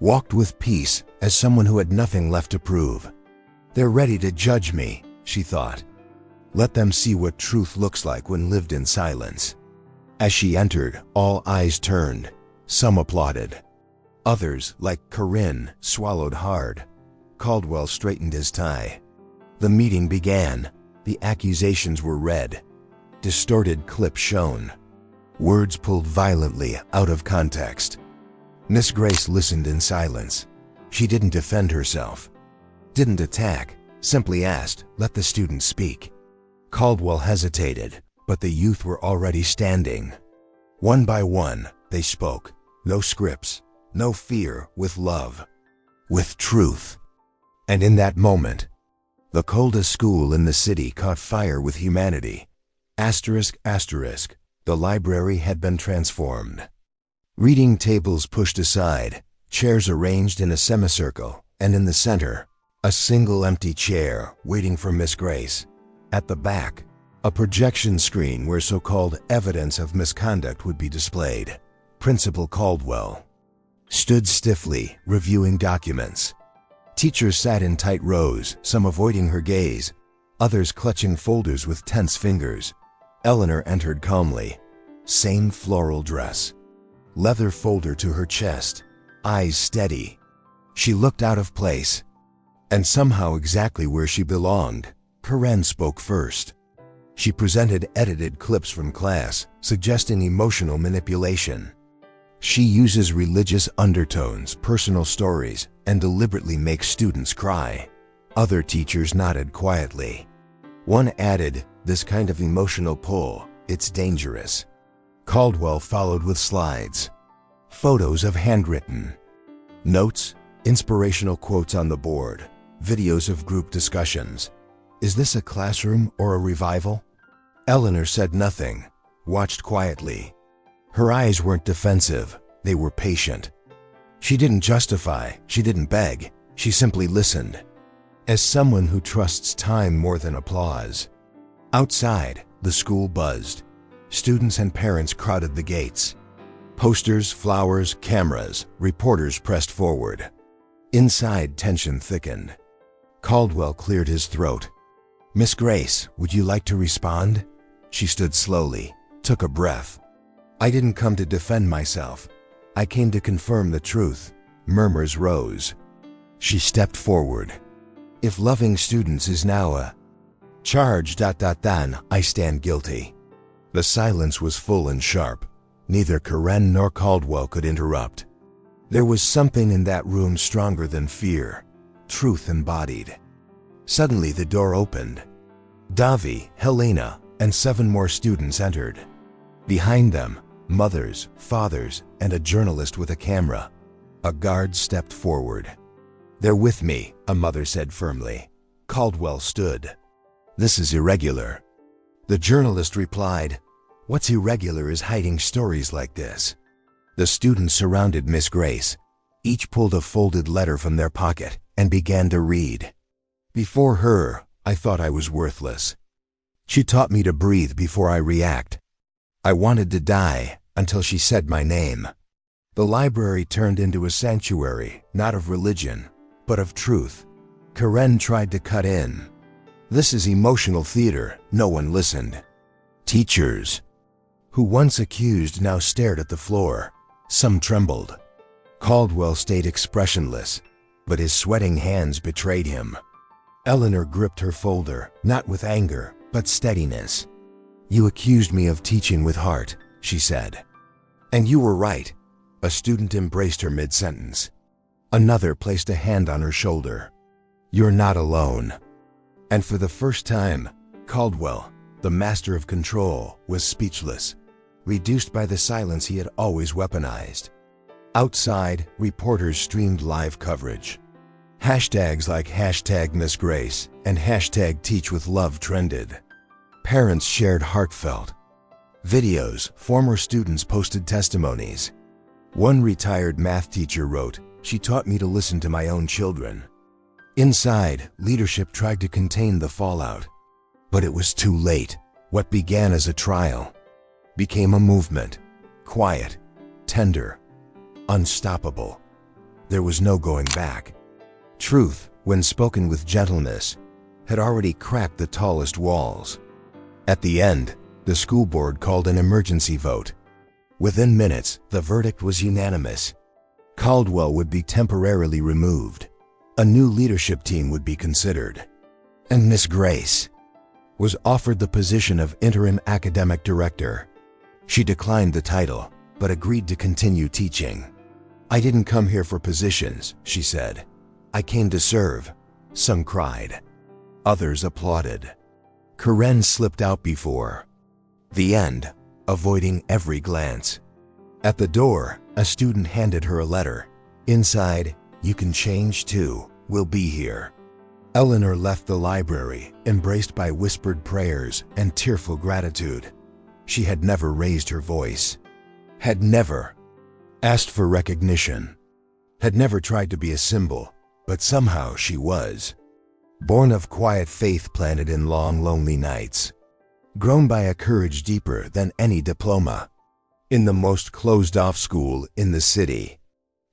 Walked with peace as someone who had nothing left to prove. They're ready to judge me, she thought. Let them see what truth looks like when lived in silence. As she entered, all eyes turned. Some applauded. Others, like Corinne, swallowed hard. Caldwell straightened his tie. The meeting began. The accusations were read. Distorted clips shown. Words pulled violently out of context. Miss Grace listened in silence. She didn't defend herself. Didn't attack. Simply asked, let the students speak. Caldwell hesitated, but the youth were already standing. One by one, they spoke. No scripts. No fear, with love. With truth. And in that moment, the coldest school in the city caught fire with humanity. Asterisk, asterisk, the library had been transformed. Reading tables pushed aside, chairs arranged in a semicircle, and in the center, a single empty chair waiting for Miss Grace. At the back, a projection screen where so-called evidence of misconduct would be displayed. Principal Caldwell stood stiffly, reviewing documents. Teachers sat in tight rows, some avoiding her gaze, others clutching folders with tense fingers. Eleanor entered calmly. Same floral dress. Leather folder to her chest. Eyes steady. She looked out of place. And somehow exactly where she belonged. Corinne spoke first. She presented edited clips from class, suggesting emotional manipulation. She uses religious undertones, personal stories, and deliberately makes students cry. Other teachers nodded quietly. One added, this kind of emotional pull, it's dangerous. Caldwell followed with slides. Photos of handwritten notes, inspirational quotes on the board, videos of group discussions. Is this a classroom or a revival? Eleanor said nothing, watched quietly. Her eyes weren't defensive, they were patient. She didn't justify, she didn't beg, she simply listened. As someone who trusts time more than applause. Outside, the school buzzed. Students and parents crowded the gates. Posters, flowers, cameras, reporters pressed forward. Inside, tension thickened. Caldwell cleared his throat. Miss Grace, would you like to respond? She stood slowly, took a breath. I didn't come to defend myself. I came to confirm the truth. Murmurs rose. She stepped forward. If loving students is now a charge, then I stand guilty. The silence was full and sharp. Neither Corinne nor Caldwell could interrupt. There was something in that room stronger than fear. Truth embodied. Suddenly the door opened. Davi, Helena, and 7 more students entered. Behind them, mothers, fathers, and a journalist with a camera. A guard stepped forward. They're with me, a mother said firmly. Caldwell stood. This is irregular. The journalist replied, what's irregular is hiding stories like this. The students surrounded Miss Grace. Each pulled a folded letter from their pocket and began to read. Before her, I thought I was worthless. She taught me to breathe before I react. I wanted to die until she said my name. The library turned into a sanctuary, not of religion, but of truth. Corinne tried to cut in. This is emotional theater, no one listened. Teachers, who once accused now stared at the floor. Some trembled. Caldwell stayed expressionless, but his sweating hands betrayed him. Eleanor gripped her folder, not with anger, but steadiness. You accused me of teaching with heart, she said. And you were right. A student embraced her mid-sentence. Another placed a hand on her shoulder. You're not alone. And for the first time, Caldwell, The master of control was speechless, reduced by the silence he had always weaponized. Outside, reporters streamed live coverage. Hashtags like #MissGrace and #TeachWithLove trended. Parents shared heartfelt videos. Former students posted testimonies. One retired math teacher wrote, "She taught me to listen to my own children." Inside, leadership tried to contain the fallout. But it was too late. What began as a trial became a movement. Quiet, tender, unstoppable. There was no going back. Truth, when spoken with gentleness, had already cracked the tallest walls. At the end, the school board called an emergency vote. Within minutes, the verdict was unanimous. Caldwell would be temporarily removed. A new leadership team would be considered. And Miss Grace was offered the position of interim academic director. She declined the title, but agreed to continue teaching. "I didn't come here for positions," she said. "I came to serve." Some cried. Others applauded. Karen slipped out before the end, avoiding every glance. At the door, a student handed her a letter. Inside, "You can change too. We'll be here." Eleanor left the library, embraced by whispered prayers and tearful gratitude. She had never raised her voice, had never asked for recognition, had never tried to be a symbol, but somehow she was. Born of quiet faith planted in long, lonely nights. Grown by a courage deeper than any diploma. In the most closed-off school in the city,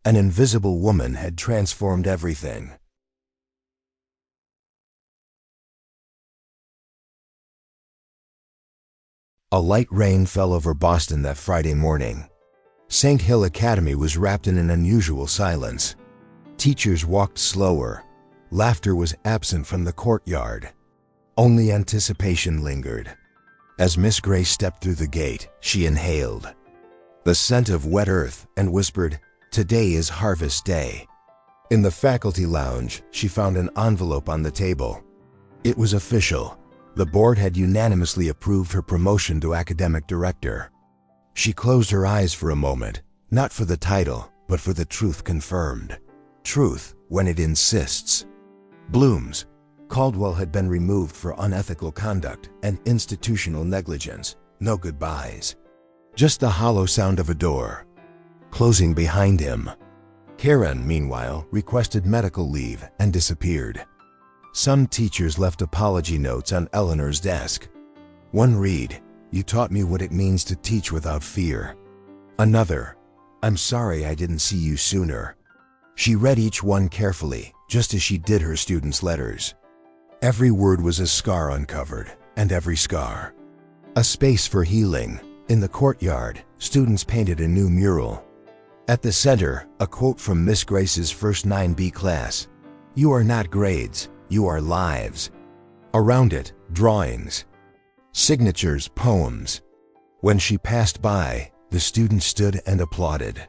an invisible woman had transformed everything. A light rain fell over Boston that Friday morning. St. Hill Academy was wrapped in an unusual silence. Teachers walked slower. Laughter was absent from the courtyard. Only anticipation lingered. As Miss Grace stepped through the gate, she inhaled the scent of wet earth and whispered, "Today is harvest day." In the faculty lounge, she found an envelope on the table. It was official. The board had unanimously approved her promotion to academic director. She closed her eyes for a moment, not for the title, but for the truth confirmed. Truth, when it insists. Blooms. Caldwell had been removed for unethical conduct and institutional negligence. No goodbyes. Just the hollow sound of a door closing behind him. Karen, meanwhile, requested medical leave and disappeared. Some teachers left apology notes on Eleanor's desk. One read, "You taught me what it means to teach without fear." Another, "I'm sorry I didn't see you sooner." She read each one carefully, just as she did her students' letters. Every word was a scar uncovered, and every scar a space for healing. In the courtyard, students painted a new mural. At the center, a quote from Miss Grace's first 9B class, "You are not grades. You are lives." Around it, drawings, signatures, poems. When she passed by, the students stood and applauded.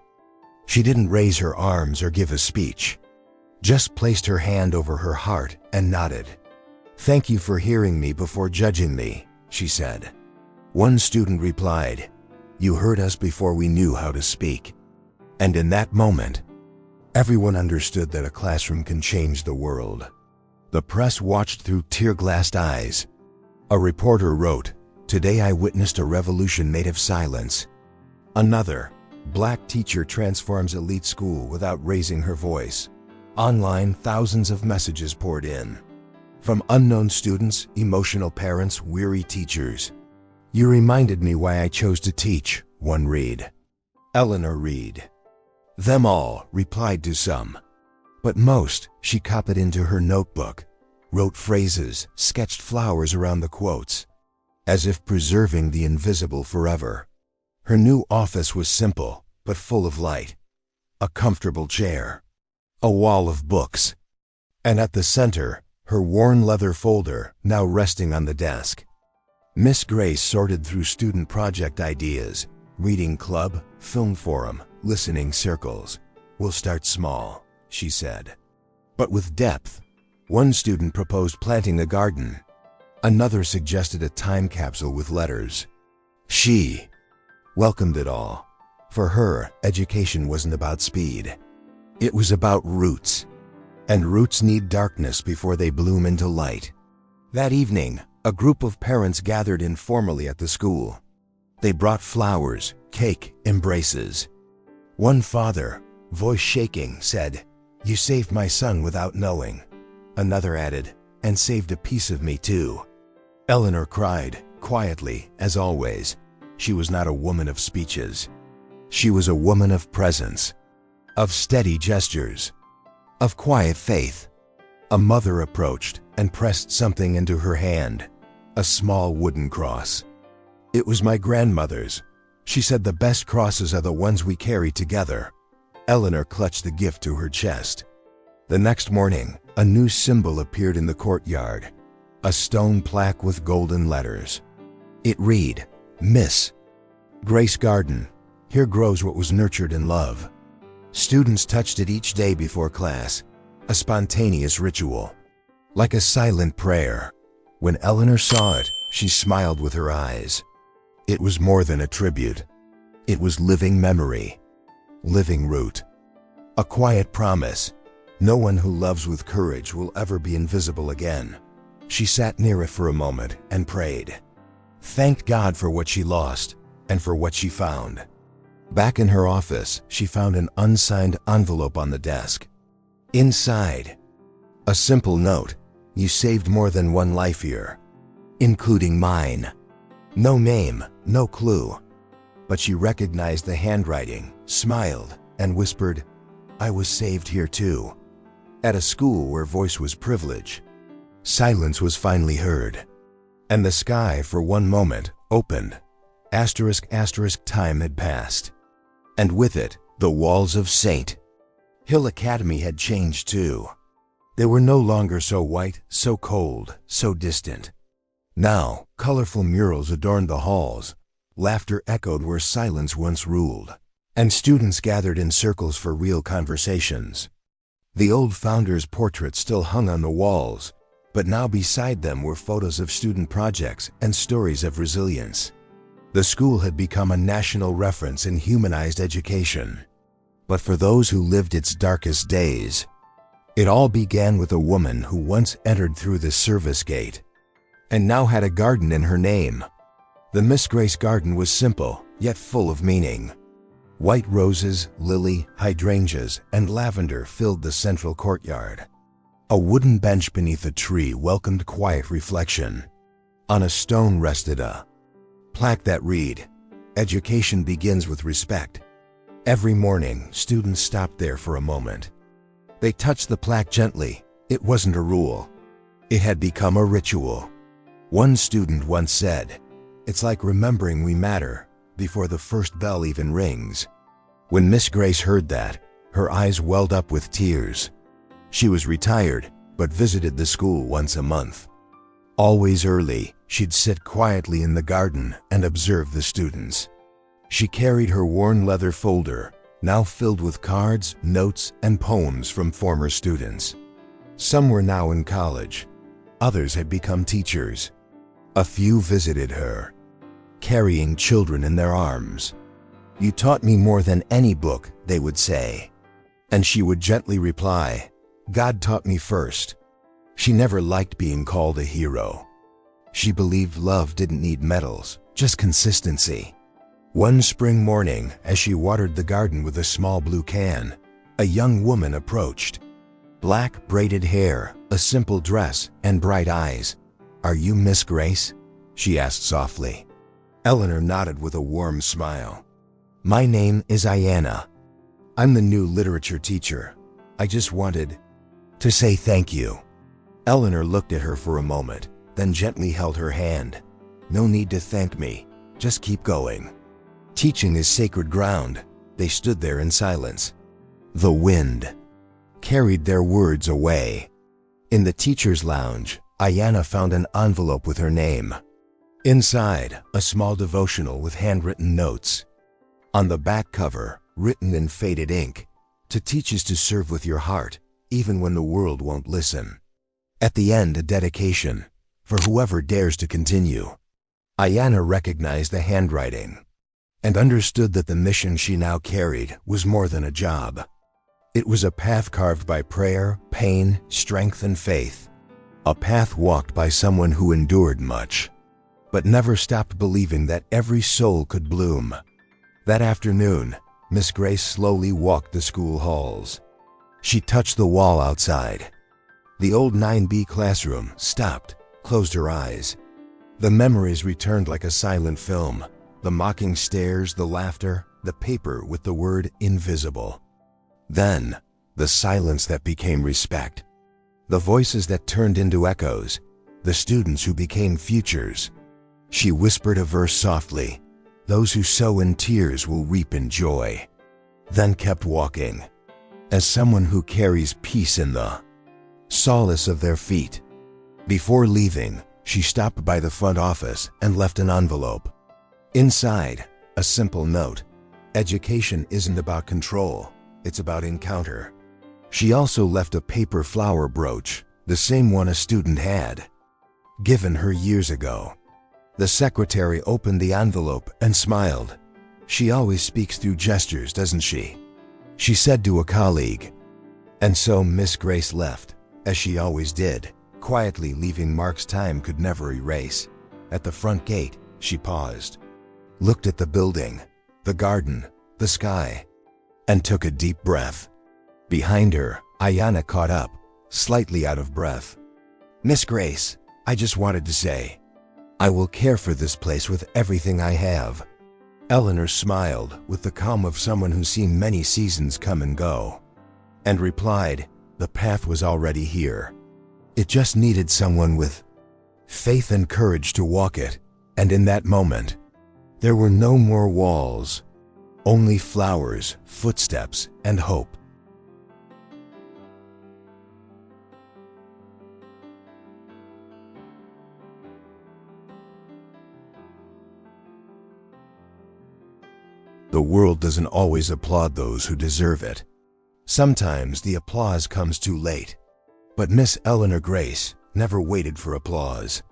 She didn't raise her arms or give a speech, just placed her hand over her heart and nodded. "Thank you for hearing me before judging me," she said. One student replied, "You heard us before we knew how to speak." And in that moment, everyone understood that a classroom can change the world. The press watched through tear-glassed eyes. A reporter wrote, "Today I witnessed a revolution made of silence." Another, "Black teacher transforms elite school without raising her voice." Online, thousands of messages poured in. From unknown students, emotional parents, weary teachers. "You reminded me why I chose to teach," one read. Eleanor read. "Them all," replied to some. But most, she copied into her notebook, wrote phrases, sketched flowers around the quotes, as if preserving the invisible forever. Her new office was simple, but full of light. A comfortable chair, a wall of books, and at the center, her worn leather folder, now resting on the desk. Miss Grace sorted through student project ideas, reading club, film forum, listening circles. "We'll start small," she said, "but with depth." One student proposed planting a garden. Another suggested a time capsule with letters. She welcomed it all. For her, education wasn't about speed. It was about roots. And roots need darkness before they bloom into light. That evening, a group of parents gathered informally at the school. They brought flowers, cake, embraces. One father, voice shaking, said, "You saved my son without knowing." Another added, "And saved a piece of me too." Eleanor cried, quietly, as always. She was not a woman of speeches. She was a woman of presence, of steady gestures, of quiet faith. A mother approached and pressed something into her hand, a small wooden cross. "It was my grandmother's. She said the best crosses are the ones we carry together." Eleanor clutched the gift to her chest. The next morning, a new symbol appeared in the courtyard, a stone plaque with golden letters. It read, "Miss Grace Garden. Here grows what was nurtured in love." Students touched it each day before class, a spontaneous ritual, like a silent prayer. When Eleanor saw it, she smiled with her eyes. It was more than a tribute. It was living memory, living root, a quiet promise. No one who loves with courage will ever be invisible again. She sat near it for a moment and prayed. Thanked God for what she lost and for what she found. Back in her office, she found an unsigned envelope on the desk. Inside, a simple note, "You saved more than one life here, including mine." No name, no clue. But she recognized the handwriting, smiled, and whispered, "I was saved here too." At a school where voice was privilege, silence was finally heard. And the sky, for one moment, opened. Asterisk, asterisk, time had passed. And with it, the walls of St. Hill Academy had changed too. They were no longer so white, so cold, so distant. Now, colorful murals adorned the halls, laughter echoed where silence once ruled, and students gathered in circles for real conversations. The old founder's portrait still hung on the walls, but now beside them were photos of student projects and stories of resilience. The school had become a national reference in humanized education. But for those who lived its darkest days, it all began with a woman who once entered through the service gate and now had a garden in her name. The Miss Grace Garden was simple, yet full of meaning. White roses, lily, hydrangeas, and lavender filled the central courtyard. A wooden bench beneath a tree welcomed quiet reflection. On a stone rested a plaque that read, "Education begins with respect." Every morning, students stopped there for a moment. They touched the plaque gently. It wasn't a rule. It had become a ritual. One student once said, "It's like remembering we matter before the first bell even rings." When Miss Grace heard that, her eyes welled up with tears. She was retired, but visited the school once a month. Always early, she'd sit quietly in the garden and observe the students. She carried her worn leather folder, now filled with cards, notes, and poems from former students. Some were now in college. Others had become teachers. A few visited her, carrying children in their arms. "You taught me more than any book," they would say. And she would gently reply, "God taught me first." She never liked being called a hero. She believed love didn't need medals, just consistency. One spring morning, as she watered the garden with a small blue can, a young woman approached. Black braided hair, a simple dress, and bright eyes. "Are you Miss Grace?" she asked softly. Eleanor nodded with a warm smile. "My name is Ayanna. I'm the new literature teacher. I just wanted to say thank you." Eleanor looked at her for a moment, then gently held her hand. "No need to thank me. Just keep going. Teaching is sacred ground." They stood there in silence. The wind carried their words away. In the teacher's lounge, Ayanna found an envelope with her name. Inside, a small devotional with handwritten notes. On the back cover, written in faded ink, "To teach is to serve with your heart, even when the world won't listen." At the end, a dedication, for whoever dares to continue. Ayanna recognized the handwriting and understood that the mission she now carried was more than a job. It was a path carved by prayer, pain, strength, and faith. A path walked by someone who endured much, but never stopped believing that every soul could bloom. That afternoon, Miss Grace slowly walked the school halls. She touched the wall outside. The old 9B classroom stopped, closed her eyes. The memories returned like a silent film. The mocking stares, the laughter, the paper with the word invisible. Then, the silence that became respect. The voices that turned into echoes. The students who became futures. She whispered a verse softly. Those who sow in tears will reap in joy. Then kept walking, as someone who carries peace in the solace of their feet. Before leaving, she stopped by the front office and left an envelope. Inside, a simple note. Education isn't about control, it's about encounter. She also left a paper flower brooch, the same one a student had given her years ago. The secretary opened the envelope and smiled. She always speaks through gestures, doesn't she? She said to a colleague. And so Miss Grace left, as she always did, quietly leaving marks time could never erase. At the front gate, she paused, looked at the building, the garden, the sky, and took a deep breath. Behind her, Ayanna caught up, slightly out of breath. Miss Grace, I just wanted to say, I will care for this place with everything I have. Eleanor smiled with the calm of someone who's seen many seasons come and go, and replied, the path was already here. It just needed someone with faith and courage to walk it, and in that moment, there were no more walls, only flowers, footsteps, and hope. The world doesn't always applaud those who deserve it. Sometimes the applause comes too late. But Miss Eleanor Grace never waited for applause.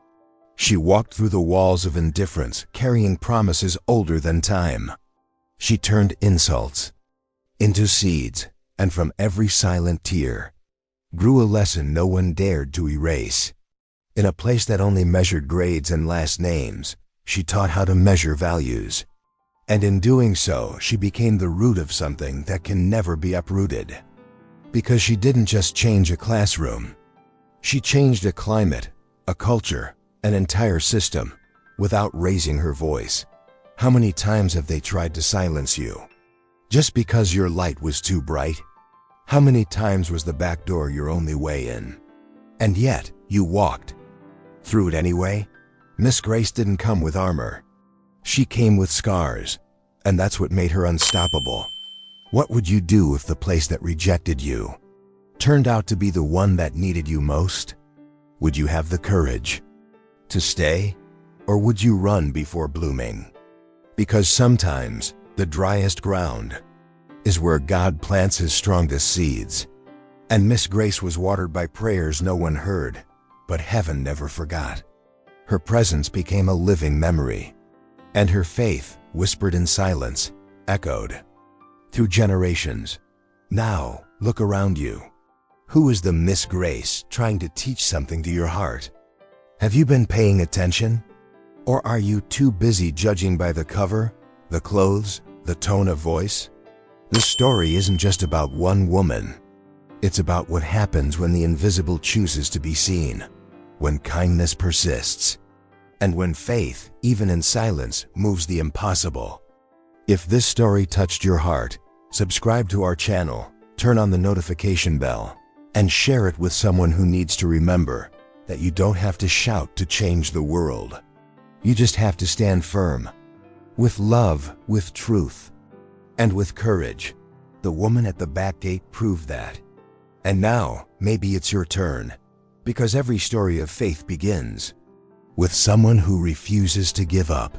She walked through the walls of indifference, carrying promises older than time. She turned insults into seeds, and from every silent tear grew a lesson no one dared to erase. In a place that only measured grades and last names, she taught how to measure values. And in doing so, she became the root of something that can never be uprooted. Because she didn't just change a classroom. She changed a climate, a culture, an entire system, without raising her voice. How many times have they tried to silence you? Just because your light was too bright? How many times was the back door your only way in? And yet, you walked through it anyway? Miss Grace didn't come with armor. She came with scars, and that's what made her unstoppable. What would you do if the place that rejected you turned out to be the one that needed you most? Would you have the courage to stay, or would you run before blooming? Because sometimes the driest ground is where God plants his strongest seeds. And Miss Grace was watered by prayers no one heard, but heaven never forgot. Her presence became a living memory, and her faith, whispered in silence, echoed through generations. Now, look around you. Who is the Miss Grace trying to teach something to your heart? Have you been paying attention? Or are you too busy judging by the cover, the clothes, the tone of voice? This story isn't just about one woman. It's about what happens when the invisible chooses to be seen, when kindness persists, and when faith, even in silence, moves the impossible. If this story touched your heart, subscribe to our channel, turn on the notification bell, and share it with someone who needs to remember that you don't have to shout to change the world. You just have to stand firm, with love, with truth, and with courage. The woman at the back gate proved that. And now, maybe it's your turn, because every story of faith begins with someone who refuses to give up.